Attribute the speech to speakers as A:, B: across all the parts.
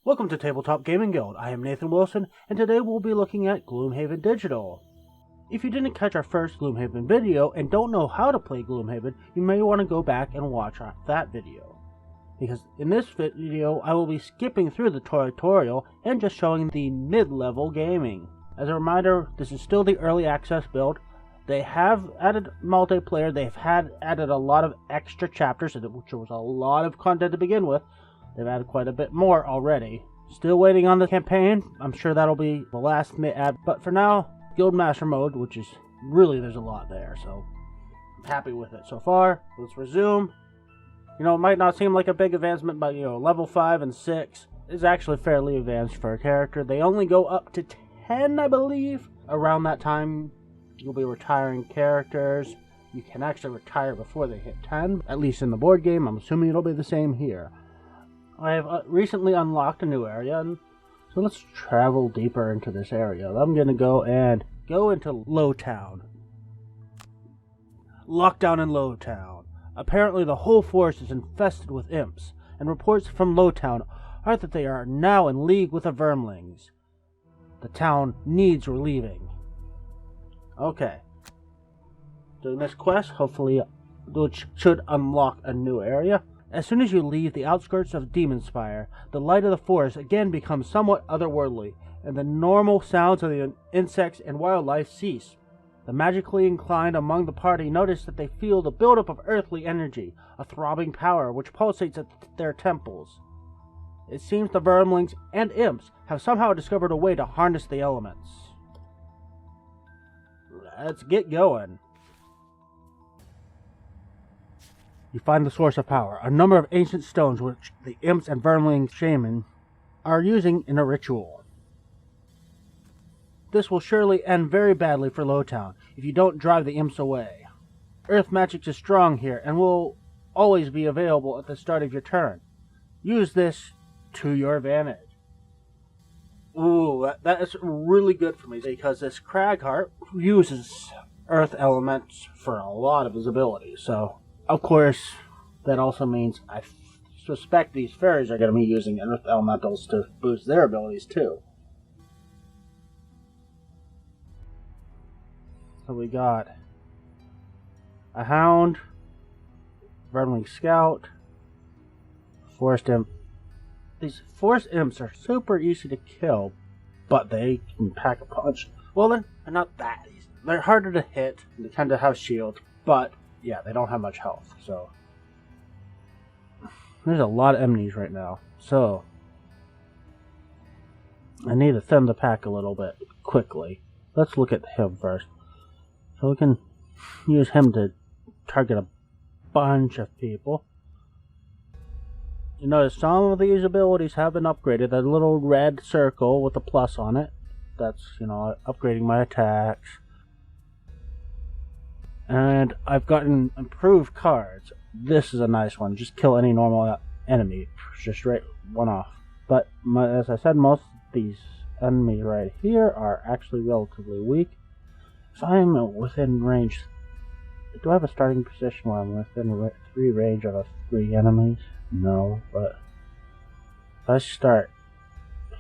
A: Welcome to Tabletop Gaming Guild. I am Nathan Wilson, and today we'll be looking at Gloomhaven Digital. If you didn't catch our first Gloomhaven video and don't know how to play Gloomhaven, you may want to go back and watch that video. Because in this video, I will be skipping through the tutorial and just showing the mid-level gaming. As a reminder, this is still the early access build. They have added multiplayer, they've added a lot of extra chapters, which was a lot of content to begin with. They've added quite a bit more already. Still waiting on the campaign. I'm sure that'll be the last thing they add. But for now, Guildmaster mode, which is really, there's a lot there. So I'm happy with it so far. Let's resume. You know, it might not seem like a big advancement, but level 5 and 6 is actually fairly advanced for a character. They only go up to 10, I believe. Around that time, you'll be retiring characters. You can actually retire before they hit 10, at least in the board game. I'm assuming it'll be the same here. I have recently unlocked a new area, so let's travel deeper into this area. I'm going to go into Lowtown. Lockdown in Lowtown. Apparently the whole forest is infested with imps, and reports from Lowtown are that they are now in league with the Vermlings. The town needs relieving. Okay. Doing this quest, hopefully, which should unlock a new area. As soon as you leave the outskirts of Demonspire, the light of the forest again becomes somewhat otherworldly, and the normal sounds of the insects and wildlife cease. The magically inclined among the party notice that they feel the buildup of earthly energy, a throbbing power which pulsates at their temples. It seems the Vermlings and imps have somehow discovered a way to harness the elements. Let's get going. You find the source of power, a number of ancient stones which the imps and Vermling shaman are using in a ritual. This will surely end very badly for Lowtown if you don't drive the imps away. Earth magic is strong here and will always be available at the start of your turn. Use this to your advantage. Ooh, that is really good for me because this Cragheart uses earth elements for a lot of his abilities, so of course, that also means I suspect these fairies are going to be using earth elementals to boost their abilities too. So we got a Hound, Vermling Scout, Forest Imp. These Forest Imps are super easy to kill, but they can pack a punch. Well, they're not that easy. They're harder to hit, and they tend to have shield, but yeah, they don't have much health, so there's a lot of enemies right now, so I need to thin the pack a little bit quickly. Let's look at him first. So we can use him to target a bunch of people. You notice some of these abilities have been upgraded. That little red circle with a plus on it, that's, upgrading my attacks. And I've gotten improved cards. This is a nice one. Just kill any normal enemy. Just right one off. But as I said, most of these enemies right here are actually relatively weak. If I'm within range... Do I have a starting position where I'm within 3 range of 3 enemies? No, but if I start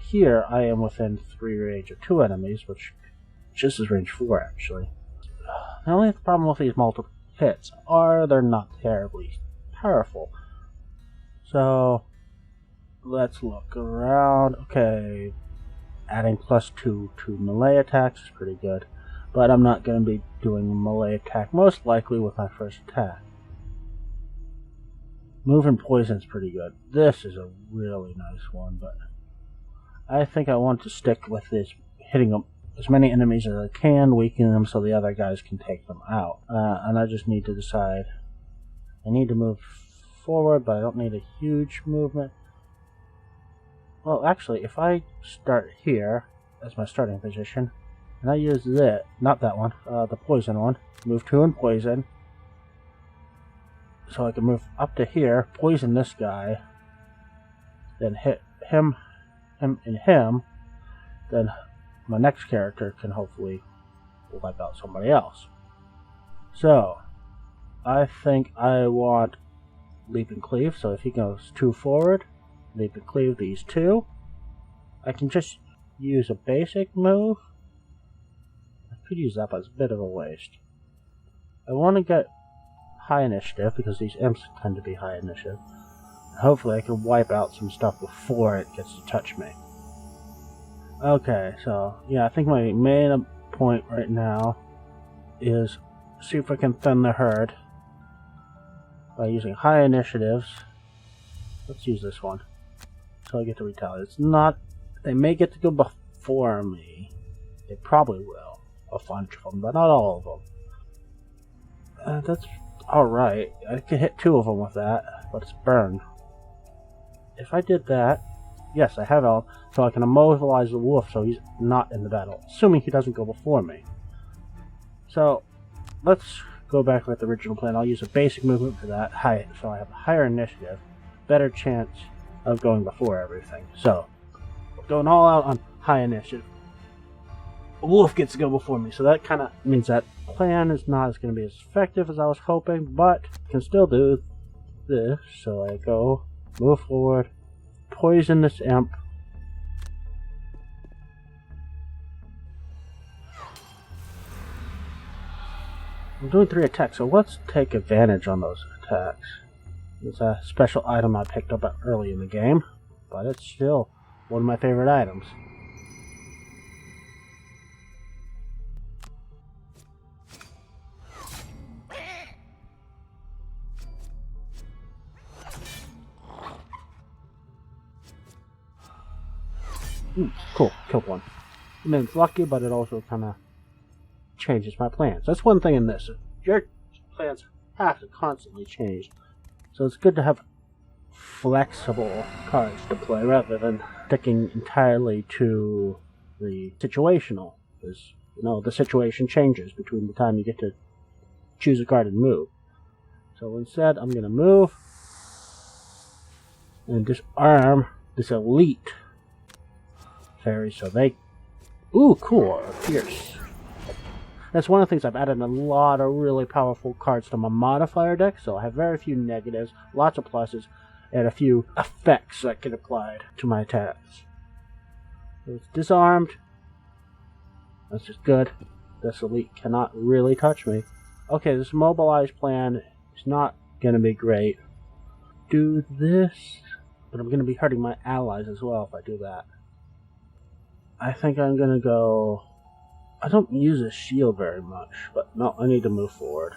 A: here, I am within 3 range of 2 enemies, which just is range 4 actually. The only problem with these multiple hits are they're not terribly powerful. So let's look around. Okay, adding +2 to melee attacks is pretty good, but I'm not going to be doing a melee attack most likely with my first attack. Move and poison is pretty good. This is a really nice one, but I think I want to stick with this, hitting them as many enemies as I can, weaken them so the other guys can take them out. And I just need to decide. I need to move forward, but I don't need a huge movement. Well, actually, if I start here as my starting position, and I use this, not that one, the poison one, move 2 and poison, so I can move up to here, poison this guy, then hit him, and him, then my next character can hopefully wipe out somebody else. So, I think I want Leap and Cleave, so if he goes 2 forward, Leap and Cleave these 2, I can just use a basic move. I could use that, but it's a bit of a waste. I want to get high initiative, because these imps tend to be high initiative. Hopefully I can wipe out some stuff before it gets to touch me. Okay, so yeah, I think my main point right now is see if I can thin the herd by using high initiatives. Let's use this one. So I get to retaliate. It's not... They may get to go before me. They probably will. A bunch of them, but not all of them. That's alright. I could hit 2 of them with that, but it's burned. If I did that, yes, I have all, so I can immobilize the wolf so he's not in the battle, assuming he doesn't go before me. So, let's go back with the original plan. I'll use a basic movement for that, so I have a higher initiative, better chance of going before everything. So, going all out on high initiative. A wolf gets to go before me, so that kind of means that plan is not going to be as effective as I was hoping, but I can still do this. So I go, move forward, poison this imp. I'm doing 3 attacks, so let's take advantage on those attacks. It's a special item I picked up early in the game, but it's still one of my favorite items. Cool, killed one. I mean, it's lucky, but it also kind of changes my plans. That's one thing in this. Your plans have to constantly change. So it's good to have flexible cards to play rather than sticking entirely to the situational. Because, you know, the situation changes between the time you get to choose a card and move. So instead, I'm going to move and disarm this elite fairy, so they... Ooh, cool, Pierce. That's one of the things. I've added a lot of really powerful cards to my modifier deck, so I have very few negatives, lots of pluses, and a few effects that get applied to my attacks. So it's disarmed. That's just good. This elite cannot really touch me. Okay, this mobilized plan is not going to be great. Do this, but I'm going to be hurting my allies as well if I do that. I think I'm going to go... I don't use a shield very much, but no, I need to move forward.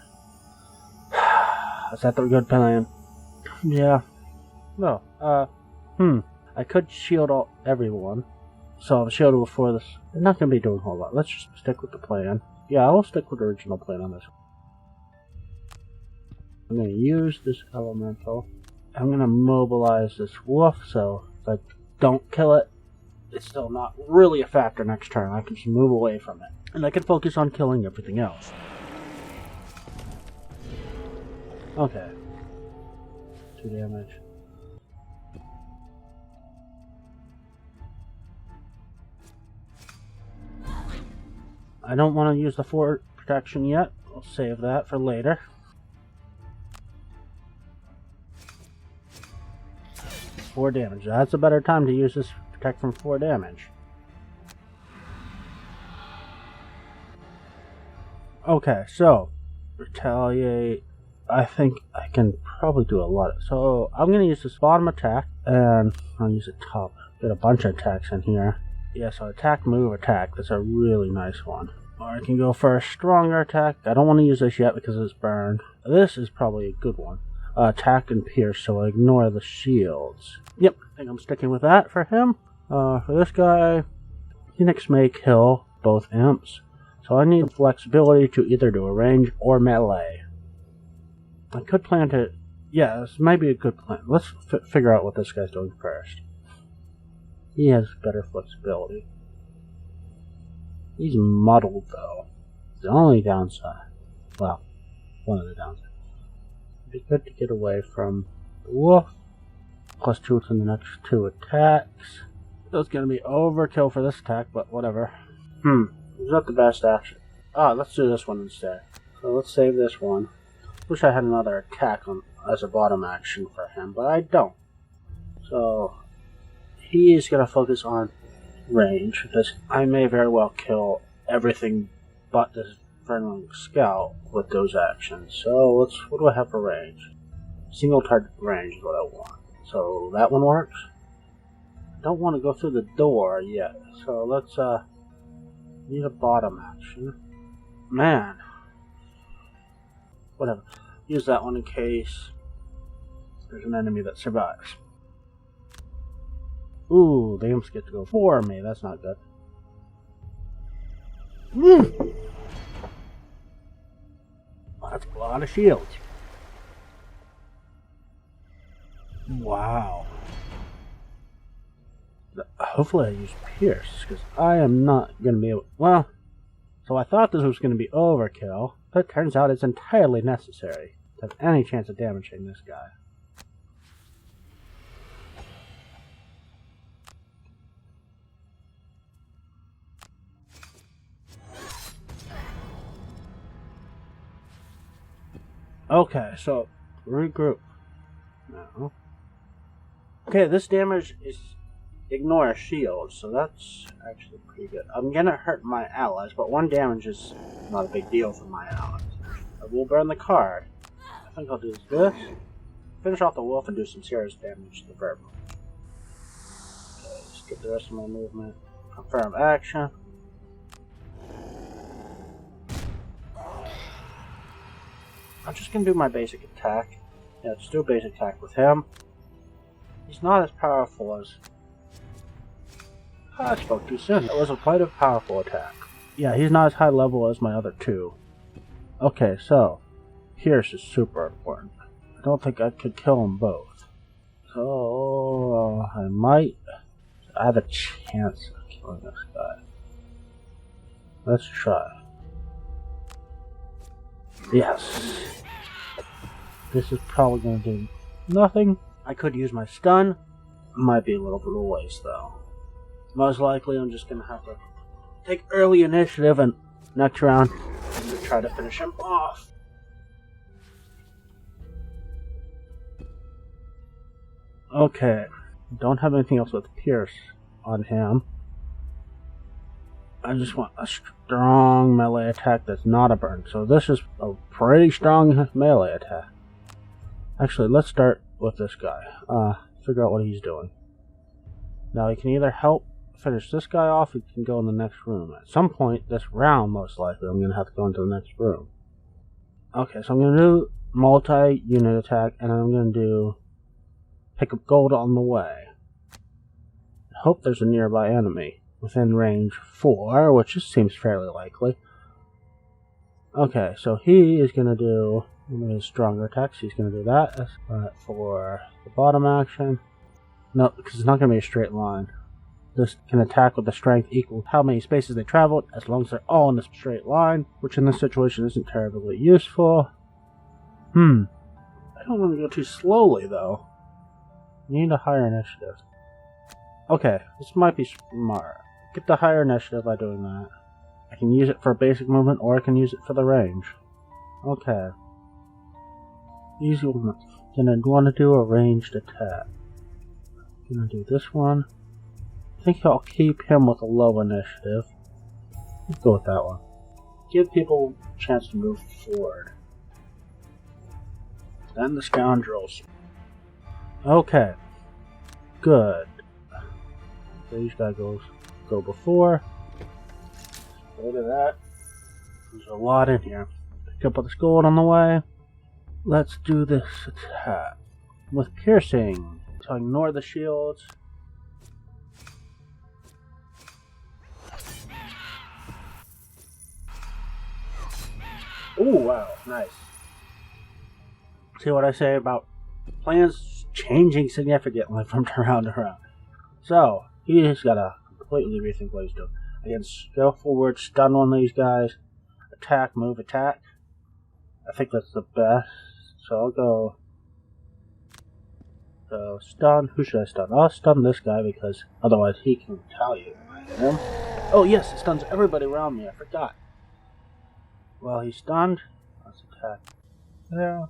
A: Is that the good plan? Yeah. No. I could shield everyone. So I've shielded before this. I'm not going to be doing a whole lot. Let's just stick with the plan. Yeah, I will stick with the original plan on this. I'm going to use this elemental. I'm going to mobilize this wolf, so if I don't kill it, it's still not really a factor next turn. I can just move away from it. And I can focus on killing everything else. Okay. 2 damage. I don't want to use the fort protection yet. I'll save that for later. Four damage. That's a better time to use this protect from 4 damage. Okay, so retaliate. I think I can probably do a lot. So I'm going to use this bottom attack, and I'll use the top. Get a bunch of attacks in here. Yeah, so attack, move, attack. That's a really nice one. Or I can go for a stronger attack. I don't want to use this yet because it's burned. This is probably a good one. Attack and pierce, so I ignore the shields. Yep, I think I'm sticking with that for him. For this guy, Phoenix may kill both imps, so I need flexibility to either do a range or melee. I could plan to... Yeah, this might be a good plan. Let's figure out what this guy's doing first. He has better flexibility. He's muddled, though. The only downside... Well, one of the downsides. It'd be good to get away from the wolf. +2 to the next 2 attacks. That's going to be overkill for this attack, but whatever. It's not the best action. Let's do this one instead. So let's save this one. Wish I had another attack as a bottom action for him, but I don't. So he's going to focus on range, because I may very well kill everything but this Infernal Scout with those actions. So what do I have for range? Single target range is what I want. So that one works. I don't want to go through the door yet. So let's need a bottom action. Man. Whatever. Use that one in case there's an enemy that survives. Ooh, the imps get to go for me. That's not good. That's a lot of shields. Wow. Hopefully I use Pierce, because I am not going to be able... Well, so I thought this was going to be overkill, but it turns out it's entirely necessary to have any chance of damaging this guy. Okay, so regroup now. Okay, this damage is ignore a shield, so that's actually pretty good. I'm gonna hurt my allies, but 1 damage is not a big deal for my allies. I will burn the card. I think I'll do this. Finish off the wolf and do some serious damage to the verbal. Okay, skip the rest of my movement. Confirm action. I'm just going to do my basic attack. Yeah, just do a basic attack with him. He's not as powerful as... I spoke too soon. It was quite a powerful attack. Yeah, he's not as high level as my other 2. Okay, so... Pierce is super important. I don't think I could kill them both. So... I might... I have a chance of killing this guy. Let's try. Yes. This is probably going to do nothing. I could use my stun. Might be a little bit of a waste though. Most likely I'm just going to have to take early initiative and next round try to finish him off. Okay. Don't have anything else with Pierce on him. I just want a strong melee attack that's not a burn. So this is a pretty strong melee attack. Actually, let's start with this guy. Figure out what he's doing. Now he can either help finish this guy off, or he can go in the next room. At some point this round, most likely, I'm going to have to go into the next room. Okay, so I'm going to do multi-unit attack, and I'm going to do pick up gold on the way. I hope there's a nearby enemy within range 4, which just seems fairly likely. Okay, so he is going to do one of his stronger attacks. He's going to do that. For the bottom action, no, because it's not going to be a straight line. This can attack with the strength equal to how many spaces they traveled, as long as they're all in a straight line, which in this situation isn't terribly useful. I don't want to go too slowly, though. You need a higher initiative. Okay, this might be smart. Get the higher initiative by doing that. I can use it for basic movement, or I can use it for the range. Okay. Easy one. Gonna want to do a ranged attack. Gonna do this one. I think I'll keep him with a low initiative. Let's go with that one. Give people a chance to move forward. Then the scoundrels. Okay. Good. So these guys go before. Look at that. There's a lot in here. Pick up all this gold on the way. Let's do this attack with piercing. So ignore the shields. Ooh, wow, nice. See what I say about plans changing significantly from round to round. So, he's got to completely rethink what he's doing. Again, go forward, stun one of these guys, attack, move, attack. I think that's the best. So I'll go. So stun. Who should I stun? I'll stun this guy because otherwise he can retaliate when I hit him. Oh yes, it stuns everybody around me. I forgot. Well, he's stunned. Let's attack. There.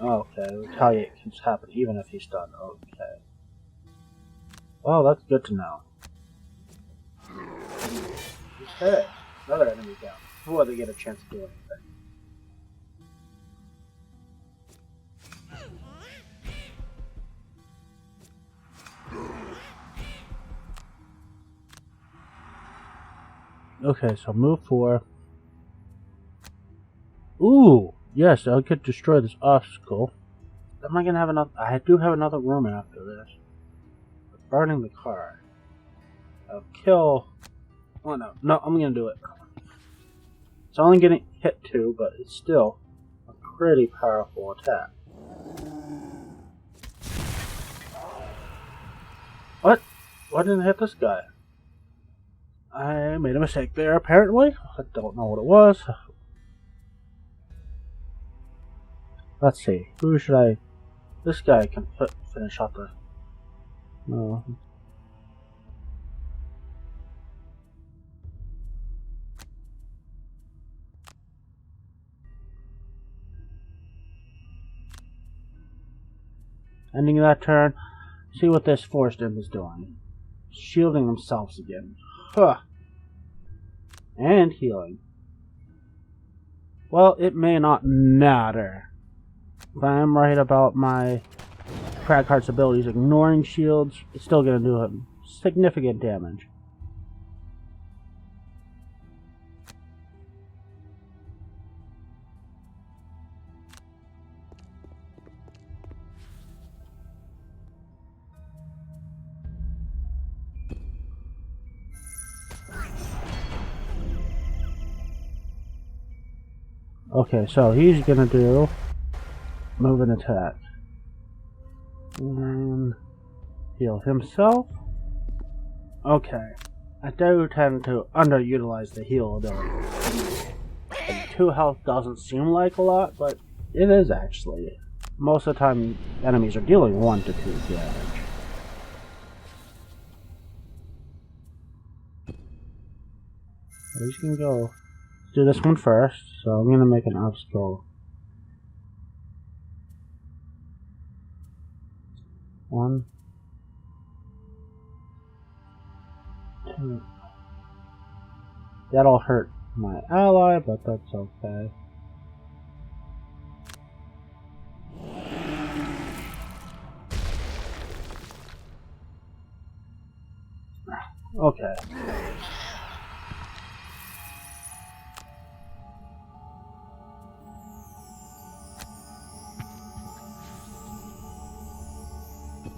A: Okay, retaliate keeps happening even if he's stunned. Okay. Well, that's good to know. Okay, another enemy down. Before they get a chance to do anything. Okay, so move 4. Ooh! Yes, I could destroy this obstacle. Am I gonna have another? I do have another room after this. Burning the car. I'll kill. Oh no, no, I'm gonna do it. It's only getting hit 2, but it's still a pretty powerful attack. What? Why didn't I hit this guy? I made a mistake there, apparently. I don't know what it was. Let's see. Who should I... This guy can finish off the... No. Ending that turn. See what this forced imp is doing. Shielding themselves again. Huh. And healing. Well, it may not matter. If I am right about my Cragheart's abilities ignoring shields, it's still going to do him significant damage. Okay, so he's gonna do move and attack. And heal himself. Okay. I do tend to underutilize the heal ability. And 2 health doesn't seem like a lot, but it is actually. Most of the time enemies are dealing 1 to 2 damage. So he's gonna go do this one first, so I'm gonna make an obstacle. 1, 2. That'll hurt my ally, but that's okay. Okay.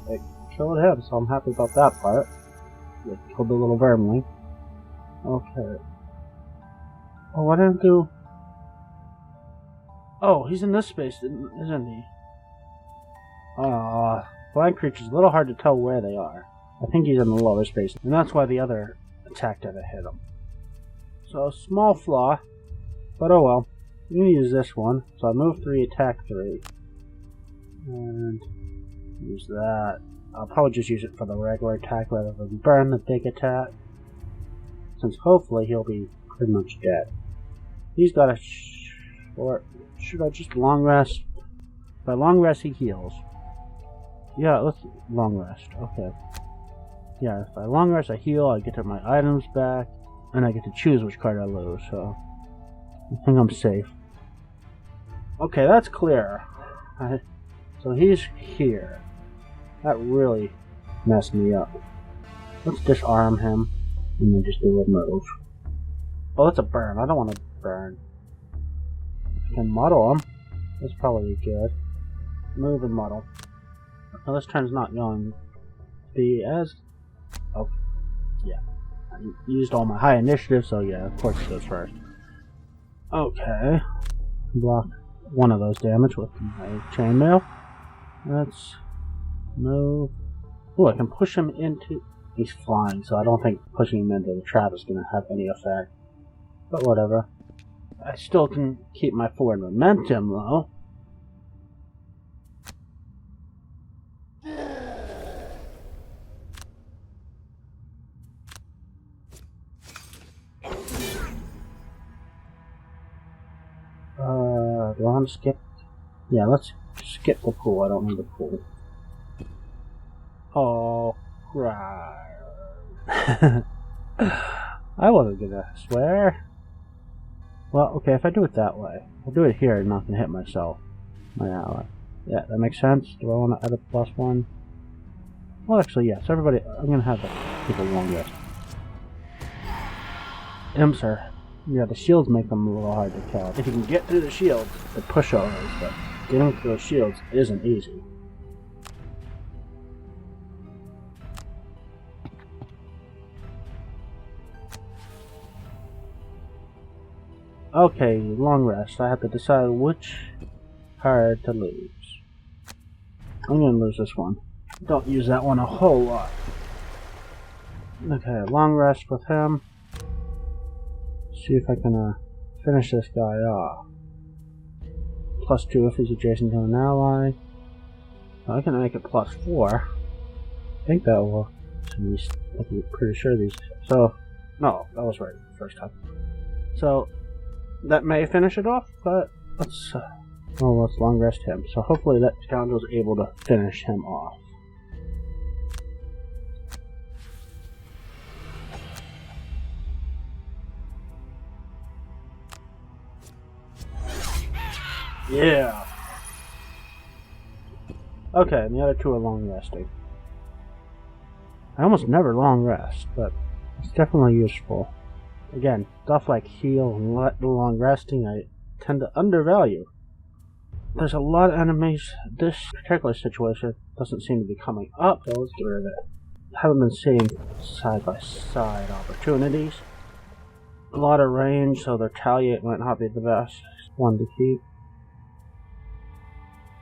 A: It killed him, so I'm happy about that part. It killed the little vermling. Okay. Oh, what did I do? Oh, he's in this space, isn't he? Blind creatures, a little hard to tell where they are. I think he's in the lower space, and that's why the other attack didn't hit him. So, small flaw, but oh well. I'm going to use this one. So I move 3, attack 3. And use that. I'll probably just use it for the regular attack rather than burn the big attack. Since hopefully he'll be pretty much dead. He's got a short... Should I just long rest? By long rest he heals. Yeah, let's long rest. Okay. Yeah, if I long rest I heal, I get my items back, and I get to choose which card I lose, so I think I'm safe. Okay, that's clear. So he's here. That really messed me up. Let's disarm him, and then just do a move. Oh, that's a burn. I don't want to burn. I can muddle him. That's probably good. Move and muddle. Now this turn's not going to be as... Oh, yeah. I used all my high initiative, so yeah, of course it goes first. Okay. Block one of those damage with my chainmail. Let's move. Oh, I can push him into... He's flying, so I don't think pushing him into the trap is going to have any effect. But whatever. I still can keep my forward momentum, though. Do I want to skip? Yeah, let's skip the pool. I don't need the pool. Oh, right. I wasn't gonna swear. Well, okay, if I do it that way, I'll do it here and not gonna hit myself. My ally. Yeah, that makes sense. Do I want to add a +1? Well, actually, yes. Everybody, I'm gonna have the people long rest. Sir. Yeah, the shields make them a little hard to kill. If you can get through the shields, the pushovers, but getting through those shields isn't easy. Okay, long rest. I have to decide which card to lose. I'm gonna lose this one. Don't use that one a whole lot. Okay, long rest with him. See if I can finish this guy off. +2 if he's adjacent to an ally. I can make it +4. I think that will. I'm pretty sure these. So, no, that was right the first time. So, that may finish it off, but let's long rest him. So hopefully that scoundrel's able to finish him off. Yeah. Okay, and the other two are long resting. I almost never long rest, but it's definitely useful. Again, stuff like heal and long resting I tend to undervalue. There's a lot of enemies. This particular situation doesn't seem to be coming up, so let's get rid of it. I haven't been seeing side-by-side opportunities. A lot of range, so the retaliate might not be the best one to keep.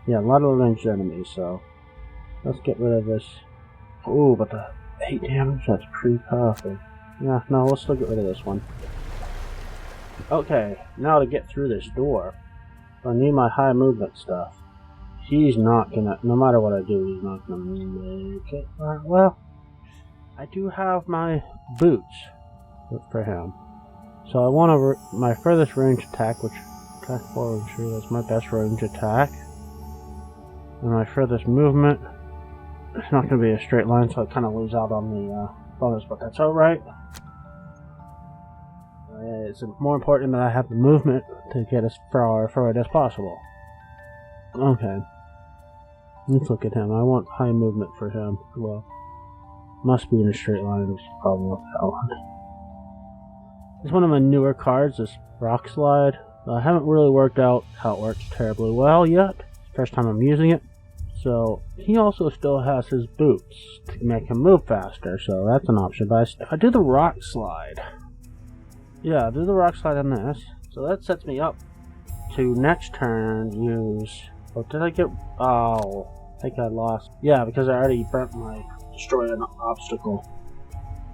A: Yeah, a lot of ranged enemies, so let's get rid of this. Ooh, but the 8 damage, that's pretty powerful. Yeah, no, let's still get rid of this one. Okay, now to get through this door, I need my high movement stuff. He's not gonna, no matter what I do, he's not gonna make it. Well, I do have my boots for him. So I want my furthest range attack, which attack forward, sure, that's my best range attack. And my furthest movement, it's not going to be a straight line, so I kind of lose out on the bonus, but that's alright. It's more important that I have the movement to get as far forward as possible. Okay. Let's look at him. I want high movement for him. Well, must be in a straight line, which is the problem with that one. It's one of my newer cards, this Rock Slide. I haven't really worked out how it works terribly well yet. First time I'm using it. So, he also still has his boots to make him move faster, so that's an option. But if I do the Rock Slide, yeah, do the Rock Slide on this, so that sets me up to next turn use, oh, did I get, oh, I think I lost, yeah, because I already burnt my destroy an obstacle.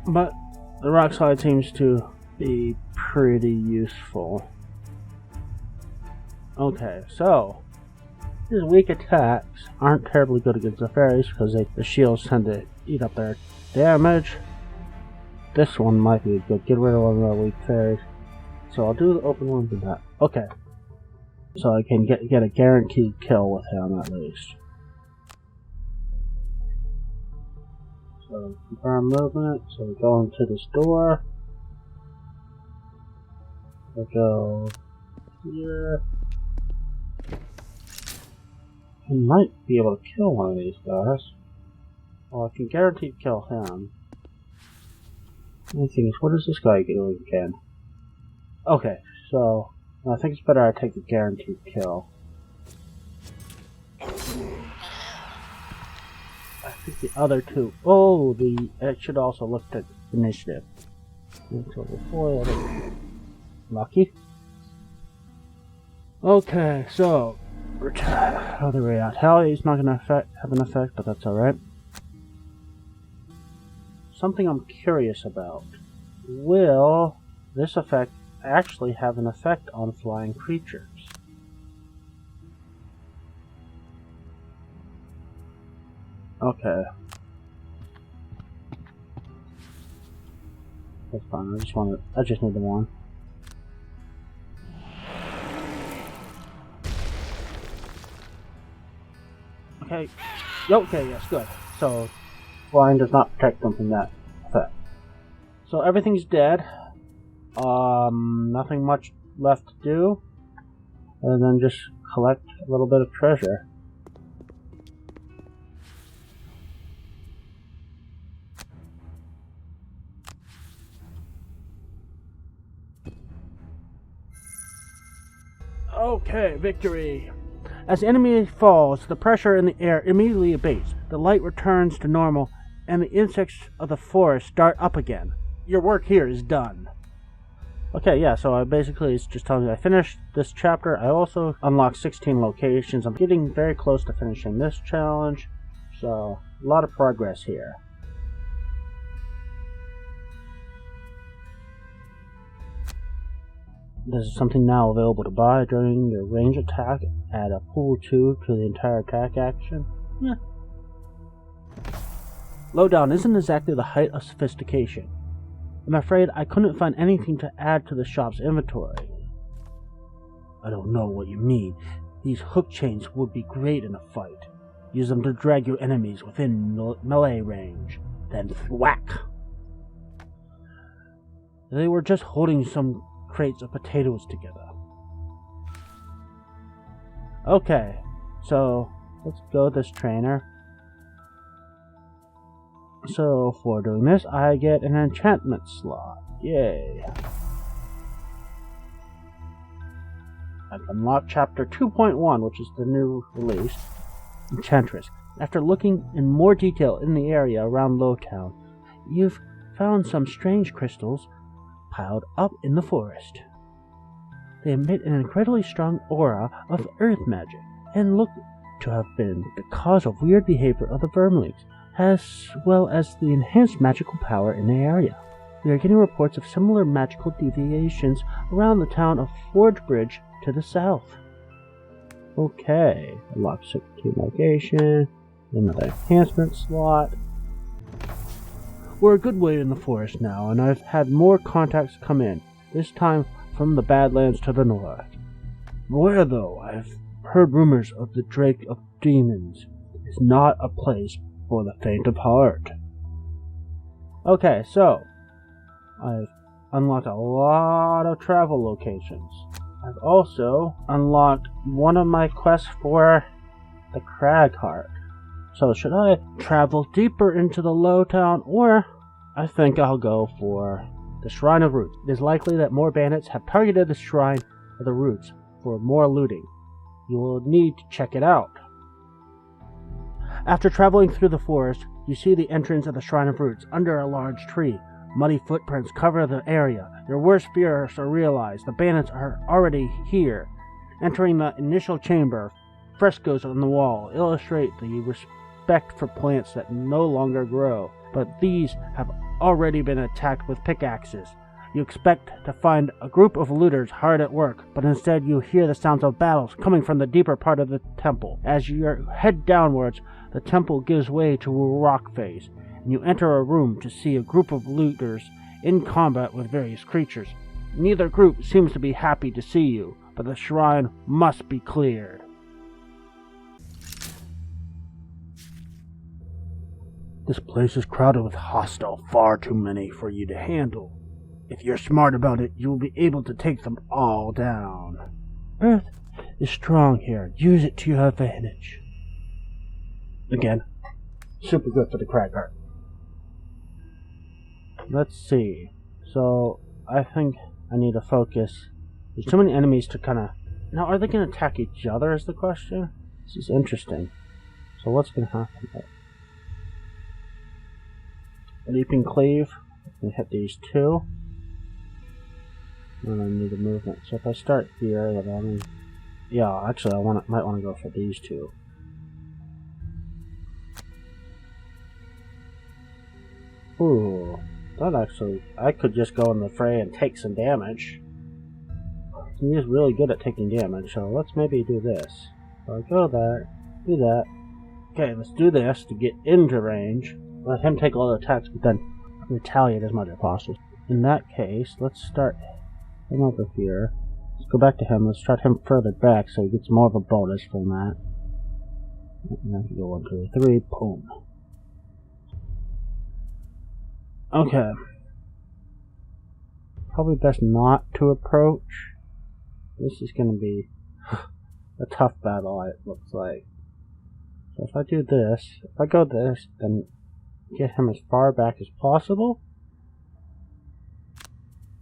A: But the Rock Slide seems to be pretty useful. Okay, so his weak attacks aren't terribly good against the fairies because the shields tend to eat up their damage. This one might be good. Get rid of one of our weak fairies. So I'll do the open ones with that. Okay. So I can get a guaranteed kill with him at least. So confirm movement. So we go into this door. We'll go here. I might be able to kill one of these guys. Well, I can guarantee kill him. The only thing is, what is this guy doing again? Okay, so I think it's better I take the guaranteed kill. I think the other two. Oh, it should also look at initiative. Level 4. Lucky. Okay, so other way out. He's not gonna have an effect, but that's alright. Something I'm curious about. Will this effect actually have an effect on flying creatures? Okay. That's fine. I just need the one. Okay. Okay, yes, good. So, flying does not protect them from that effect. So everything's dead. Nothing much left to do. And then just collect a little bit of treasure. Okay, victory! As the enemy falls, the pressure in the air immediately abates, the light returns to normal, and the insects of the forest start up again. Your work here is done. Okay, yeah, so basically it's just telling me I finished this chapter. I also unlocked 16 locations. I'm getting very close to finishing this challenge, so a lot of progress here. This is something now available to buy during your range attack. Add a pool 2 to the entire attack action. Yeah. Lowdown isn't exactly the height of sophistication. I'm afraid I couldn't find anything to add to the shop's inventory. I don't know what you mean. These hook chains would be great in a fight. Use them to drag your enemies within melee range. Then thwack! They were just holding some crates of potatoes together. Okay, so let's go this trainer. So for doing this, I get an enchantment slot. Yay! I've unlocked chapter 2.1, which is the new release, Enchantress. After looking in more detail in the area around Lowtown, you've found some strange crystals piled up in the forest. They emit an incredibly strong aura of earth magic, and look to have been the cause of weird behavior of the vermlings, as well as the enhanced magical power in the area. We are getting reports of similar magical deviations around the town of Forge Bridge to the south. Okay, unlock 16 location, another enhancement slot. We're a good way in the forest now, and I've had more contacts come in, this time from the Badlands to the north. Beware though, I've heard rumors of the Drake of Demons. It's not a place for the faint of heart. Okay, so I've unlocked a lot of travel locations. I've also unlocked one of my quests for the Crag Heart. So should I travel deeper into the Lowtown, or I think I'll go for the Shrine of Roots. It is likely that more bandits have targeted the Shrine of the Roots for more looting. You will need to check it out. After traveling through the forest, you see the entrance of the Shrine of Roots under a large tree. Muddy footprints cover the area. Your worst fears are realized. The bandits are already here. Entering the initial chamber, frescoes on the wall illustrate the respect for plants that no longer grow, but these have already been attacked with pickaxes. You expect to find a group of looters hard at work, but instead you hear the sounds of battles coming from the deeper part of the temple. As you head downwards, the temple gives way to a rock face, and you enter a room to see a group of looters in combat with various creatures. Neither group seems to be happy to see you, but the shrine must be cleared. This place is crowded with hostile, far too many for you to handle. If you're smart about it, you will be able to take them all down. Earth is strong here. Use it to your advantage. Again, super good for the Crag Heart. Let's see. So, I think I need to focus. There's too many enemies to kind of... Now, are they going to attack each other is the question? This is interesting. So what's going to happen? Leaping Cleave. We hit these two. And I need a movement. So if I start here, then I mean, yeah, actually I might want to go for these two. Ooh, that actually, I could just go in the fray and take some damage. He's really good at taking damage, so let's maybe do this. So I go there, do that. Okay, let's do this to get into range. Let him take all the attacks, but then retaliate as much as possible. In that case, let's start him over here. Let's go back to him. Let's start him further back so he gets more of a bonus from that. And then go 1, 2, 3, boom. Okay. Probably best not to approach. This is gonna be a tough battle, it looks like. So if I do this, if I go this, then get him as far back as possible.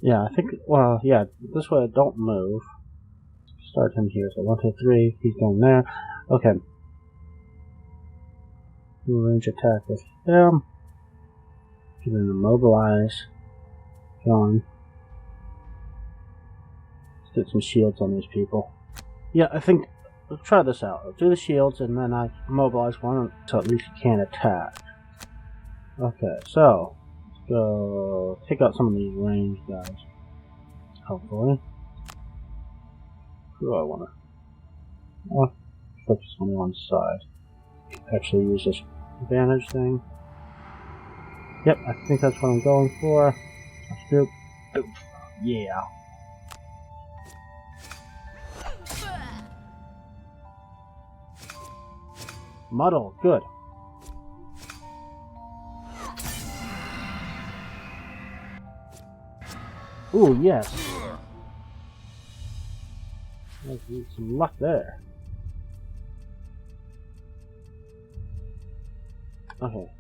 A: Yeah, I think, well, yeah, this way I don't move. Start him here, so 1, 2, 3, he's going there. Okay. Do a range attack with him. Get him immobilize. Gone. Let's get some shields on these people. Yeah, I think, let's try this out. I'll do the shields and then I immobilize one so at least he can't attack. Okay, so, let's go take out some of these ranged guys. Hopefully. Who do I want to? I'll focus on one side. Actually use this advantage thing. Yep, I think that's what I'm going for. Let's do. Yeah. Muddle, good. Ooh, yes. Let's get some luck there. Okay.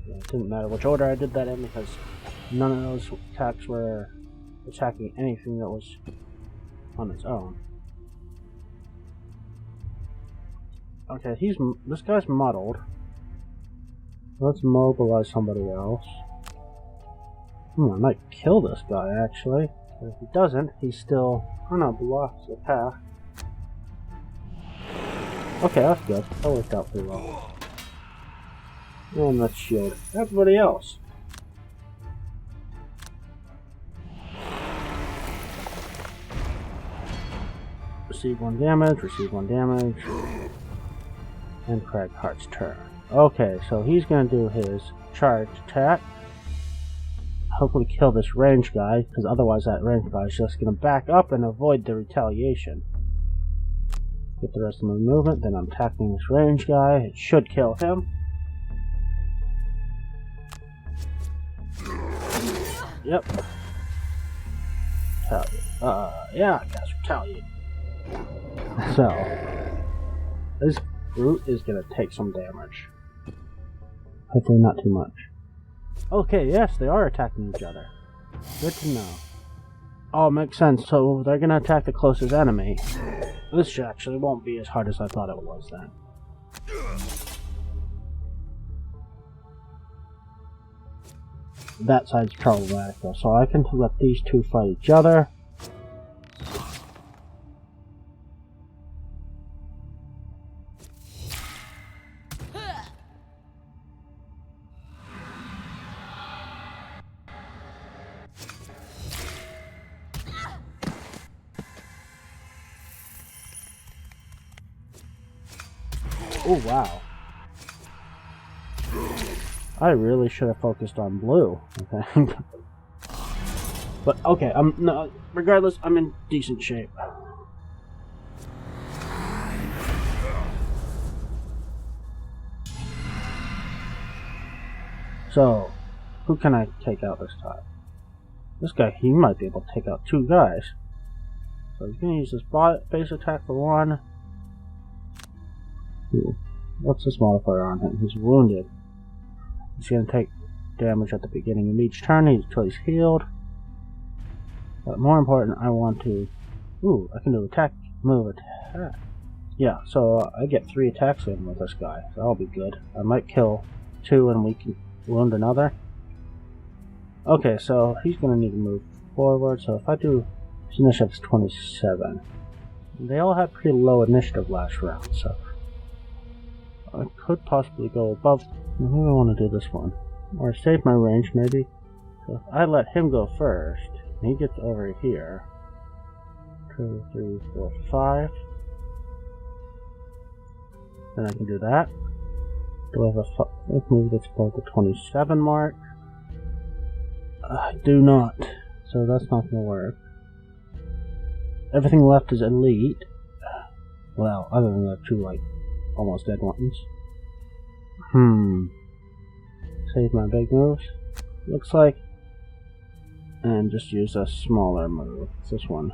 A: Yeah, it didn't matter which order I did that in because none of those attacks were attacking anything that was on its own. Okay, this guy's muddled. Let's mobilize somebody else. I might kill this guy actually. But if he doesn't, he's still, I don't know, blocks the path. Okay, that's good. That worked out pretty well. And let's shield everybody else. Receive 1 damage, receive 1 damage. And Craghart's turn. Okay, so he's gonna do his charge attack. Hopefully kill this range guy, because otherwise that range guy is just gonna back up and avoid the retaliation. Get the rest of my movement, then I'm attacking this range guy. It should kill him. Yep. Retaliate. Yeah, I guess retaliate. So, this brute is gonna take some damage. Hopefully not too much. Okay, yes, they are attacking each other. Good to know. Oh, makes sense. So they're gonna attack the closest enemy. This actually won't be as hard as I thought it was then. That side's problematic though, so I can let these two fight each other. Oh wow. I really should have focused on blue, I think. But okay, regardless, I'm in decent shape. So, who can I take out this time? This guy, he might be able to take out 2 guys. So he's gonna use this base attack for 1. What's this modifier on him? He's wounded. He's going to take damage at the beginning of each turn until he's healed. But more important, I want to... Ooh, I can do attack, move, attack. Yeah, so I get 3 attacks in with this guy. So that'll be good. I might kill 2 and we can wound another. Okay, so he's going to need to move forward. So if I do... His initiative's 27. They all had pretty low initiative last round, so... I could possibly go above. Maybe I want to do this one. Or save my range, maybe. So if I let him go first, and he gets over here. 2, 3, 4, 5. Then I can do that. Do I have a move that's above the 27 mark? I do not. So that's not going to work. Everything left is elite. Well, other than the 2, like, almost dead ones. Save my big moves. Looks like. And just use a smaller move. It's this one.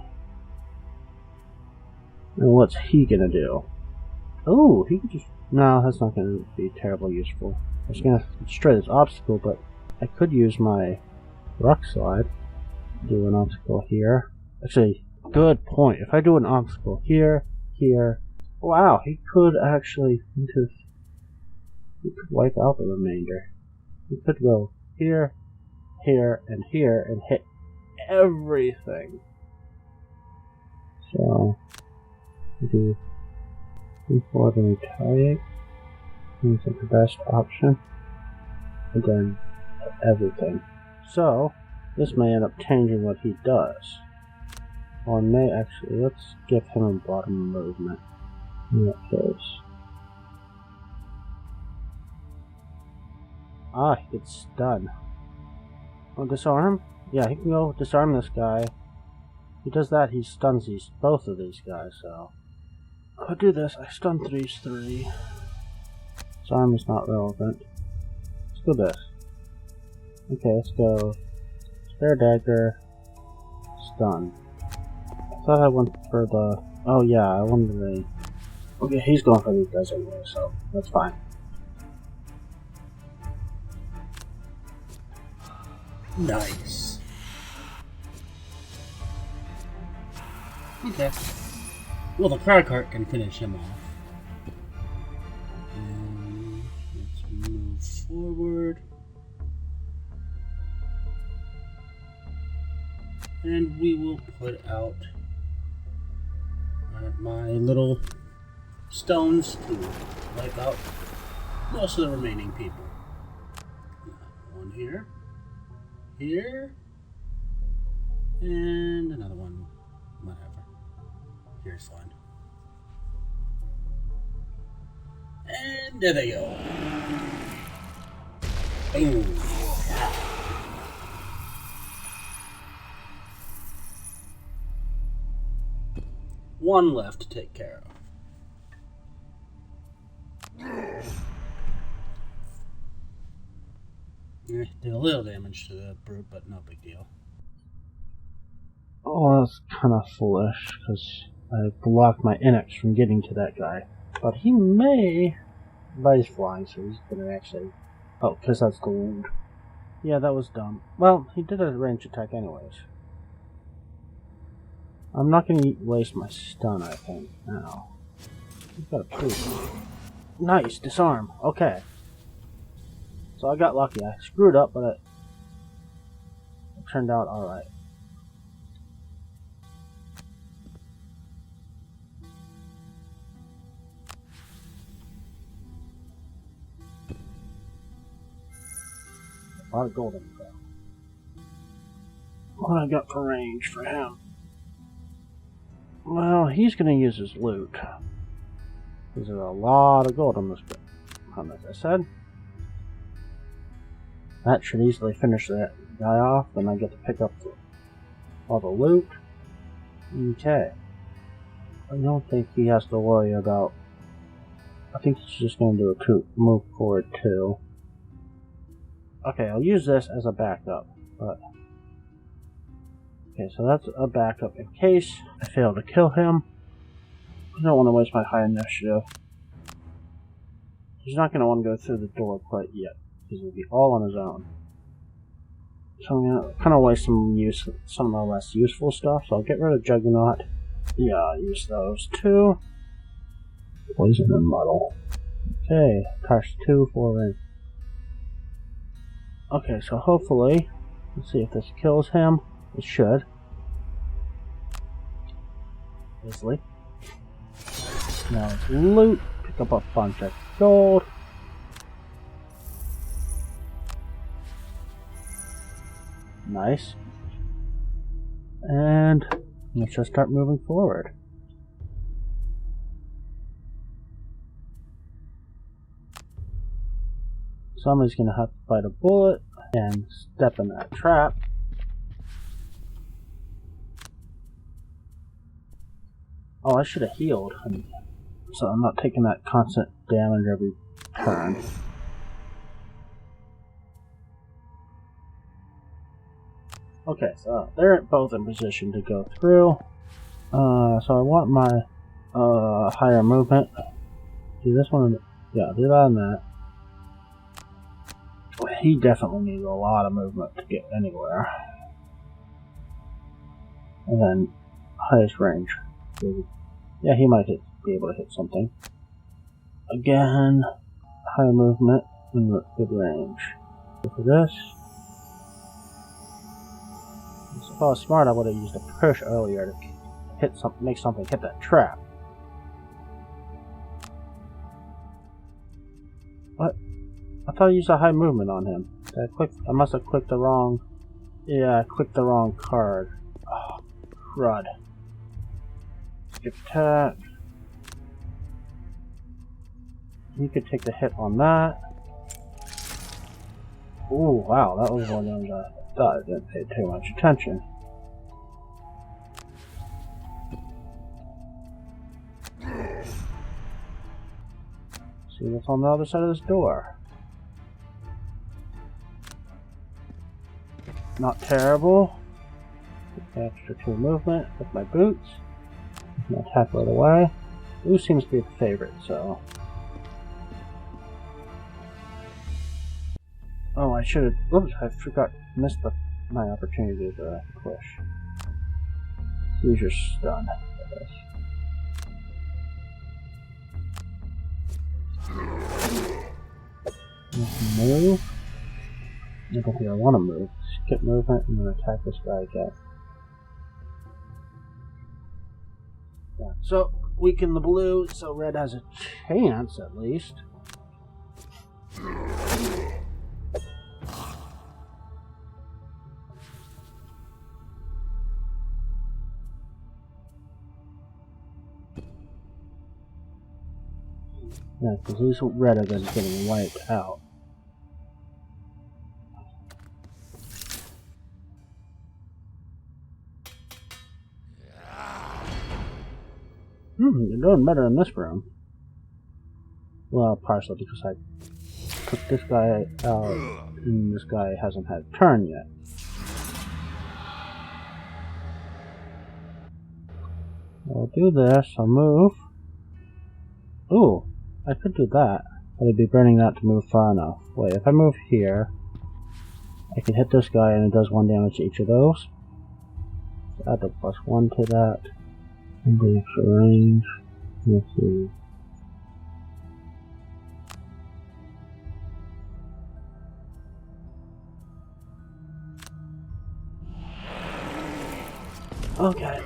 A: And what's he gonna do? Oh, he could just... No, that's not gonna be terribly useful. I was gonna destroy this obstacle, but I could use my rock slide. Do an obstacle here. Actually, good point. If I do an obstacle here, here... Wow, he could actually... He could wipe out the remainder. He could go here, here, and hit everything. So, do 4 to retaliate. Seems like the best option. Again, everything. So, this may end up changing what he does. Or may actually, let's give him a bottom movement in that case. Ah, he gets stunned. Oh, disarm? Yeah, he can go disarm this guy. If he does that, he stuns both of these guys, so... I'll do this. I stun these 3. Disarm is not relevant. Let's go this. Okay, let's go... Spare dagger... Stun. I thought I went for the... Oh yeah, I wanted the... Okay, he's going for these guys anyway, so that's fine. Nice. Okay. Well, the card cart can finish him off. And let's move forward. And we will put out my little stones to wipe out most of the remaining people. One here. Here, and another one, whatever. Here's fine. And there they go. Boom. One left to take care of. Did a little damage to the brute, but no big deal. Oh, that's kind of foolish, because I blocked my Inex from getting to that guy. But he may... But he's flying, so he's gonna actually... Oh, because that's gold. Yeah, that was dumb. Well, he did a range attack anyways. I'm not gonna waste my stun, I think, now. He's got a proof. Nice, disarm. Okay. So I got lucky. I screwed up, but it turned out alright. A lot of gold in the ground. What I got for range for him? Well, he's going to use his loot. There's a lot of gold on this ground, as I said. That should easily finish that guy off, then I get to pick up all the loot. Okay. I don't think he has to worry about... I think he's just going to do a move forward too. Okay, I'll use this as a backup, but... Okay, so that's a backup in case I fail to kill him. I don't want to waste my high initiative. He's not going to want to go through the door quite yet, because he'll be all on his own. So I'm going to kind of waste some of the less useful stuff, so I'll get rid of Juggernaut. Yeah, I'll use those too. Poison and Muddle. Okay, Tarsh 2 for ring. Okay, so hopefully, let's see if this kills him. It should. Easily. Now it's loot. Pick up a bunch of gold. Nice. And let's just start moving forward. Somebody's gonna have to bite a bullet and step in that trap. Oh, I should have healed. so I'm not taking that constant damage every turn. Okay, so they're both in position to go through. So I want my higher movement. Do this one, yeah, do that on that. He definitely needs a lot of movement to get anywhere. And then highest range. Yeah, he might be able to hit something. Again, high movement and good range. For this, if I was smart, I would have used a push earlier to hit make something hit that trap. What? I thought I used a high movement on him. I must have clicked the wrong. Yeah, I clicked the wrong card. Oh, crud. Skip attack. He could take the hit on that. Ooh, wow, that was one of the. I thought I didn't pay too much attention. See what's on the other side of this door. Not terrible. Extra 2 movement with my boots. I'm gonna attack right away. Blue seems to be the favorite, so. Oh, I should have. Oops, I missed my opportunity to push. Use your stun for this. Move. I don't think I want to move. Skip movement and then attack this guy again. Yeah. So, weaken the blue, so red has a chance at least. Yeah, because these red are then getting wiped out. You're doing better in this room. Well, partially because I took this guy out, and this guy hasn't had a turn yet. I'll do this, I'll move. Ooh, I could do that, but I'd be burning that to move far enough. Wait, if I move here, I can hit this guy and it does 1 damage to each of those. So add the +1 to that. And the extra range. Let's see. Okay,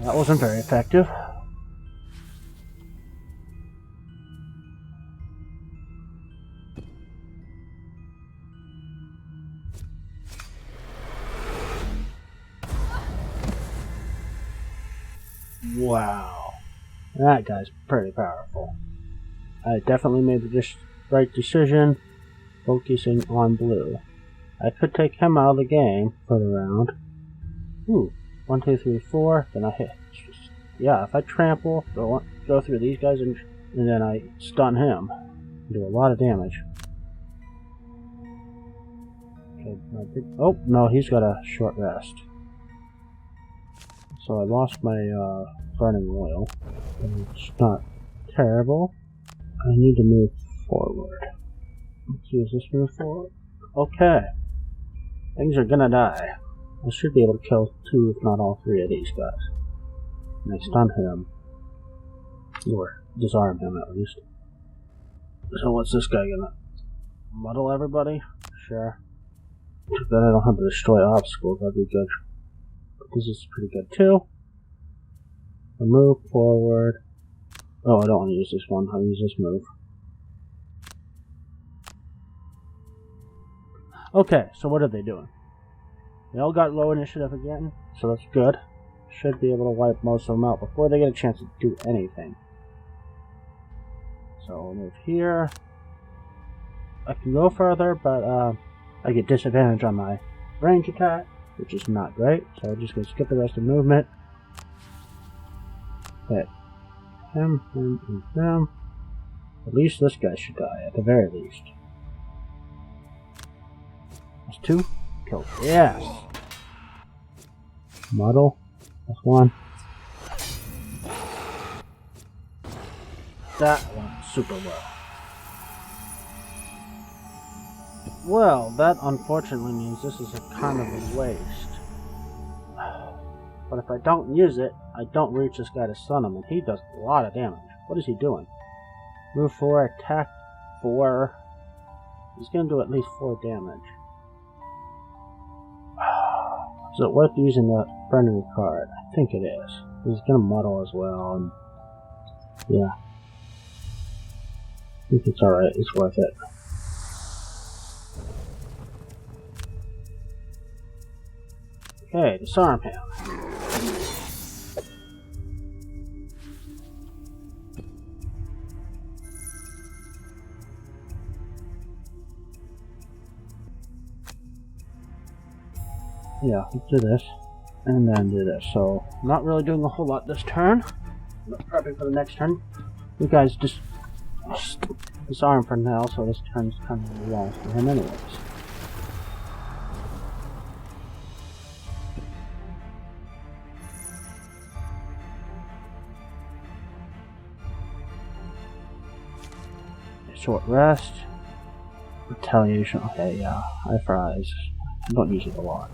A: that wasn't very effective. Wow, that guy's pretty powerful. I definitely made the right decision focusing on blue. I could take him out of the game for the round. Ooh, 1, 2, 3, 4. Then I hit. Yeah, if I trample, go through these guys, and then I stun him, do a lot of damage. Okay, oh no, he's got a short rest. So I lost my burning oil. It's not terrible. I need to move forward. Let's use this move forward. Okay. Things are gonna die. I should be able to kill 2, if not all 3 of these guys. And I stun him. Or disarm him at least. So what's this guy gonna muddle everybody? Sure. Too bad I don't have to destroy obstacles, that'd be good. This is pretty good too. I move forward. Oh, I don't want to use this one. I'll use this move. Okay, so what are they doing? They all got low initiative again, so that's good. Should be able to wipe most of them out before they get a chance to do anything. So we'll move here. I can go further, but I get disadvantage on my range attack, which is not great, so I'm just going to skip the rest of movement. Hit him, and him. At least this guy should die, at the very least. That's 2 kills. Yes! Muddle. That's 1. That went super well. Well, that unfortunately means this is a kind of a waste. But if I don't use it, I don't reach this guy to stun him, and he does a lot of damage. What is he doing? Move 4, attack 4. He's gonna do at least 4 damage. Is it worth using the friendly card? I think it is. He's gonna muddle as well, and yeah. I think it's alright, it's worth it. Okay, disarm him. Yeah, let's do this, and then do this. So, not really doing a whole lot this turn. I'm prepping for the next turn. You guys just disarm for now, so this turn's kind of lost for him anyways. Short rest. Retaliation. Okay, yeah. I fries. I don't use it a lot.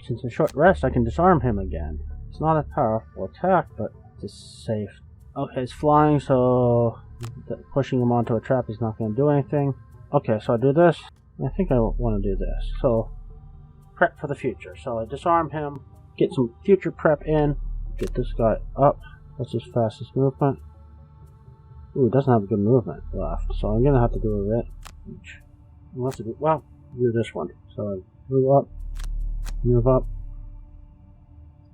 A: Since a short rest, I can disarm him again. It's not a powerful attack, but it's safe. Okay, it's flying, so pushing him onto a trap is not going to do anything. Okay, so I do this. I think I want to do this. So, prep for the future. So I disarm him, get some future prep in, get this guy up. That's his fastest movement. Ooh, it doesn't have a good movement left, so I'm going to have to do a bit. Let's do, well, do this one. So I move up. Move up.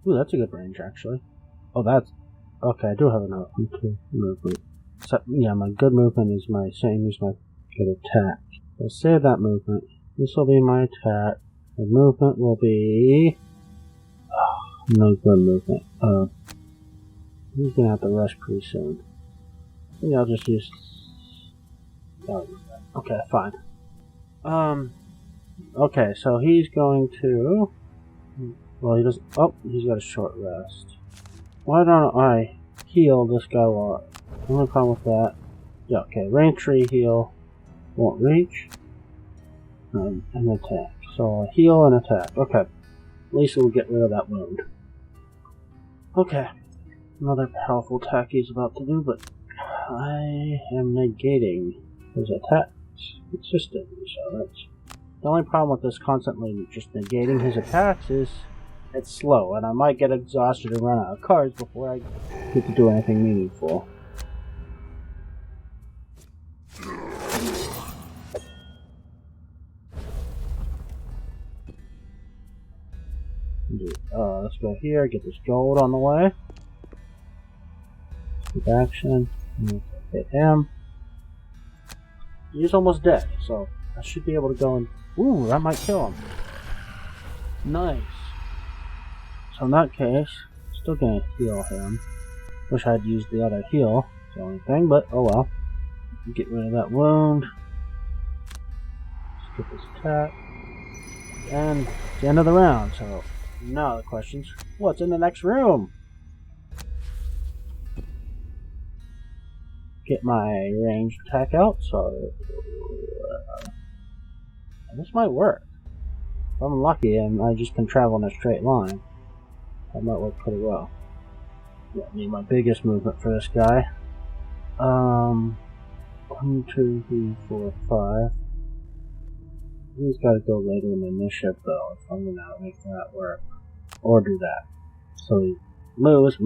A: Ooh, that's a good range, actually. Oh, that's... Okay, I do have enough movement. So, yeah, my good movement is my same as my good attack. So save that movement. This will be my attack. The movement will be... Oh, no good movement. He's gonna have to rest pretty soon. Maybe I'll just use... Okay, fine. Okay, so he's going to... Well, he doesn't... Oh, he's got a short rest. Why don't I heal this guy while... I'm gonna come with that. Yeah, okay, range 3 heal. Won't reach. And attack. So heal and attack. Okay. At least we'll get rid of that wound. Okay. Another powerful attack he's about to do, but I am negating his attacks consistently, so that's... The only problem with this constantly just negating his attacks is it's slow, and I might get exhausted and run out of cards before I get to do anything meaningful. Let's go here, get this gold on the way. Keep action. Hit him. He's almost dead, so I should be able to go and... Ooh, that might kill him. Nice. So in that case, still gonna heal him. Wish I'd used the other heal. It's the only thing, but oh well. Get rid of that wound. Skip his attack. And it's the end of the round, so now the question's, what's in the next room? Get my ranged attack out, so this might work. If I'm lucky and I just can travel in a straight line, that might work pretty well. Yeah, I need my biggest movement for this guy. 1, 2, 3, 4, 5. He's got to go later in the initiative though, if I'm gonna make that work. Or do that. So he moves,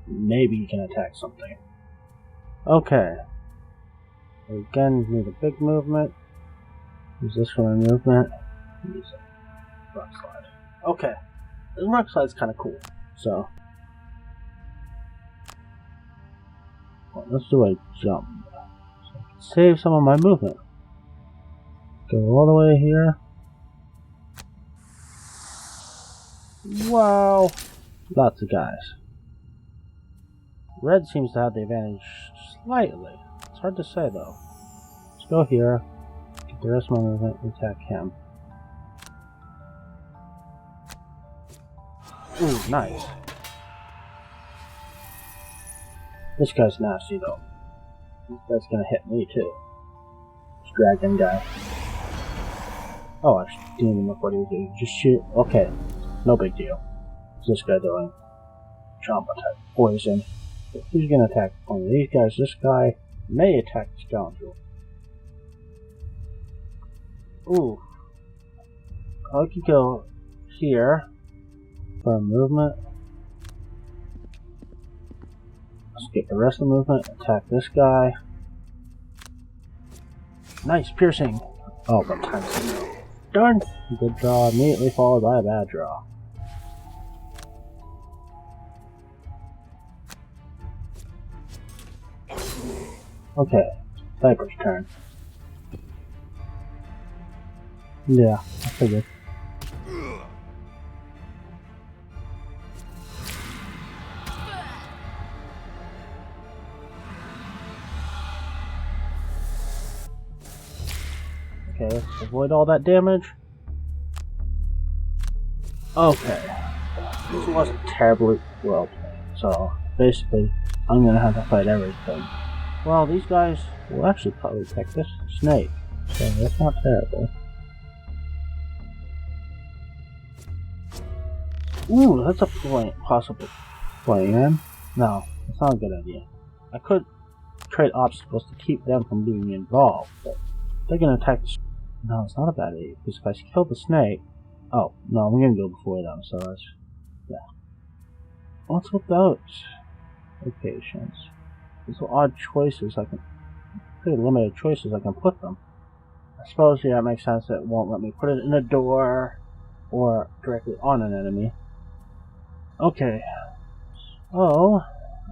A: maybe he can attack something. Okay. Again, need a big movement. Use this for a movement. Use a rock slide. Okay. The rock slide's kind of cool. So. Well, let's do a jump. So I can save some of my movement. Go all the way here. Wow. Lots of guys. Red seems to have the advantage slightly. It's hard to say though. Let's go here, get the rest of my movement, and attack him. Ooh, nice. This guy's nasty though. This guy's gonna hit me too. This dragon guy. Oh, I didn't even look what he was doing. Just shoot. Okay, no big deal. What's this guy doing? Trauma type poison. Who's gonna attack one of these guys? This guy may attack the scoundrel. Ooh. I could go here for movement. Let's get the rest of the movement. Attack this guy. Nice piercing. Oh, but times darn. Good draw immediately followed by a bad draw. Okay, Viper's turn. Yeah, I figured. Okay, let's avoid all that damage. Okay. This wasn't terribly well played, so basically I'm gonna have to fight everything. Well, these guys will actually probably attack this snake, so that's not terrible. Ooh, that's a possible plan. No, that's not a good idea. I could trade obstacles to keep them from being involved, but they're gonna attack the snake. No, it's not a bad idea, because if I kill the snake... Oh, no, I'm gonna go before them, so that's... Yeah. What's with those locations? These are odd choices I can... Pretty limited choices I can put them. I suppose, yeah, it makes sense that it won't let me put it in a door or directly on an enemy. Okay. So,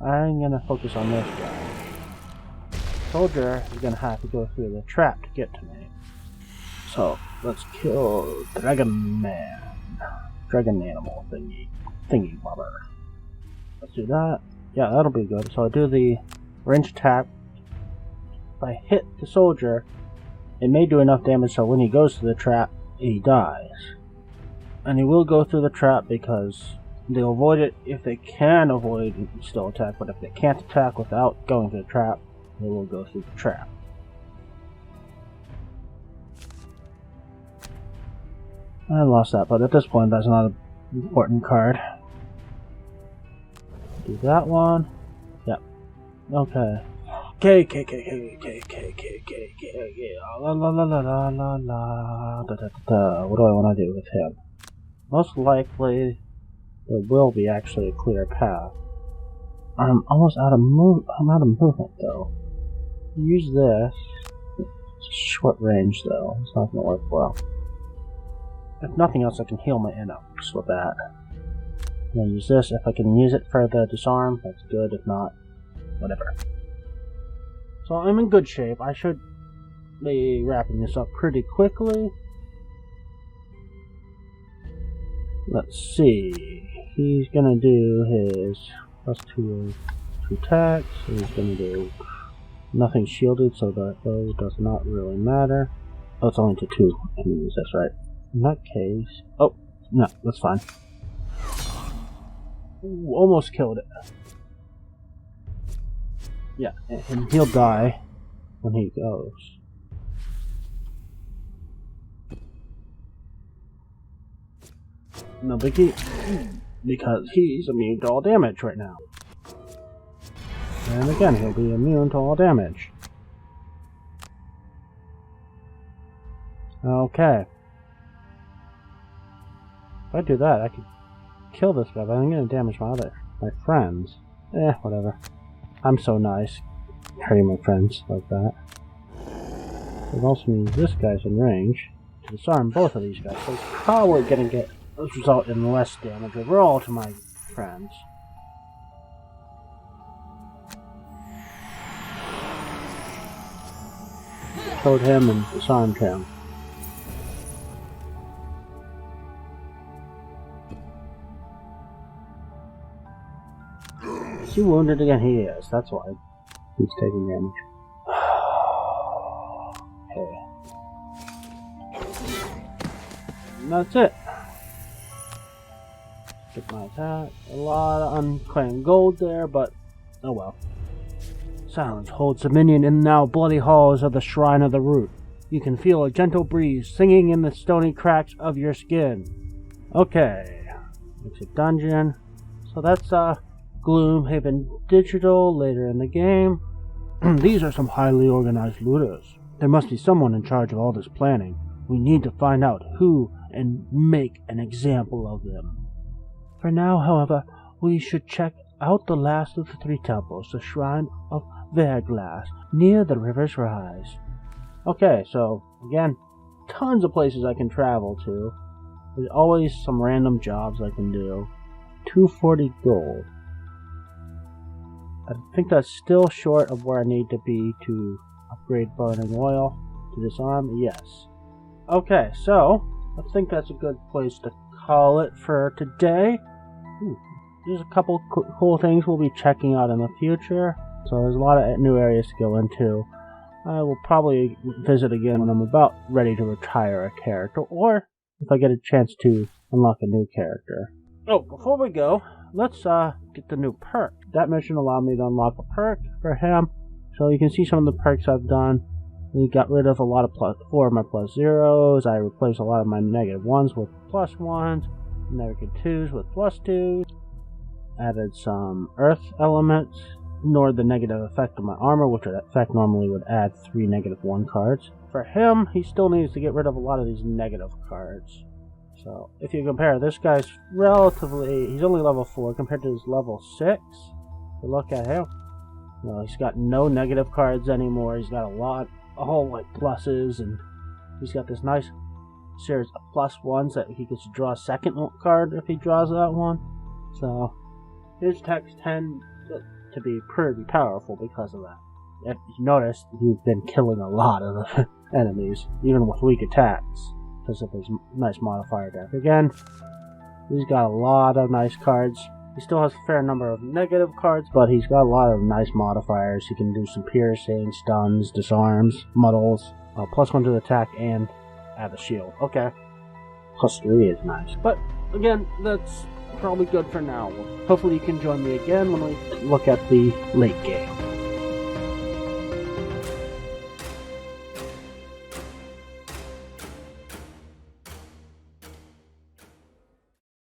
A: I'm gonna focus on this guy. Soldier is gonna have to go through the trap to get to me. So, let's kill Dragon Man. Dragon animal thingy bobber. Let's do that. Yeah, that'll be good. So I do the range attack. If I hit the soldier, it may do enough damage so when he goes to the trap, he dies. And he will go through the trap because they'll avoid it if they can avoid and still attack, but if they can't attack without going through the trap, they will go through the trap. I lost that, but at this point that's not an important card. Do that one. Yep. Okay. La la la la la la la. Da da da. What do I want to do with him? Most likely, there will be actually a clear path. I'm almost out of I'm out of movement though. Use this. It's short range though. It's not gonna work well. If nothing else, I can heal my enemies with that. I'm gonna use this. If I can use it for the disarm, that's good. If not, whatever. So I'm in good shape. I should be wrapping this up pretty quickly. Let's see. He's gonna do his +2 to attacks. He's gonna do nothing shielded, so that those does not really matter. Oh, it's only to 2 enemies. That's right. In that case... Oh, no, that's fine. Ooh, almost killed it. Yeah, and he'll die when he goes. No biggie, because he's immune to all damage right now. And again, he'll be immune to all damage. Okay. If I do that, I could kill this guy, but I'm going to damage my friends. Whatever. I'm so nice, hurting my friends like that. It also means this guy's in range to disarm both of these guys, so it's probably going to result in less damage overall to my friends. Killed him and disarmed him. Is he wounded again? He is. That's why he's taking damage. Okay. And that's it. Get my attack. A lot of unclaimed gold there, but oh well. Silence holds dominion in the now bloody halls of the Shrine of the Root. You can feel a gentle breeze singing in the stony cracks of your skin. Okay. Exit dungeon. So that's Gloomhaven Digital later in the game. These are some highly organized looters. There must be someone in charge of all this planning. We need to find out who and make an example of them. For now, however, we should check out the last of the 3 temples, the Shrine of Verglass, near the river's rise. Okay, so, again, tons of places I can travel to. There's always some random jobs I can do. 240 gold. I think that's still short of where I need to be to upgrade burning oil to disarm. Yes. Okay, so, I think that's a good place to call it for today. There's a couple cool things we'll be checking out in the future, so there's a lot of new areas to go into. I will probably visit again when I'm about ready to retire a character, or if I get a chance to unlock a new character. Oh, before we go, let's get the new perk. That mission allowed me to unlock a perk for him, so you can see some of the perks I've done. We got rid of a lot of 4 of my +0s, I replaced a lot of my -1s with +1s, negative 2s with +2s, added some earth elements, ignored the negative effect of my armor, which effect normally would add 3 -1 cards. For him, he still needs to get rid of a lot of these negative cards. So, if you compare, this guy's relatively, he's only level 4 compared to his level 6. If you look at him, you know, he's got no negative cards anymore, he's got a whole like pluses, and he's got this nice series of +1s that he gets to draw a second card if he draws that one. So, his attacks tend to be pretty powerful because of that. If you notice, he's been killing a lot of the enemies, even with weak attacks, because of his nice modifier deck. Again, he's got a lot of nice cards. He still has a fair number of negative cards, but he's got a lot of nice modifiers. He can do some piercing, stuns, disarms, muddles, +1 to the attack, and add a shield. Okay. +3 is nice. But, again, that's probably good for now. Hopefully you can join me again when we look at the late game.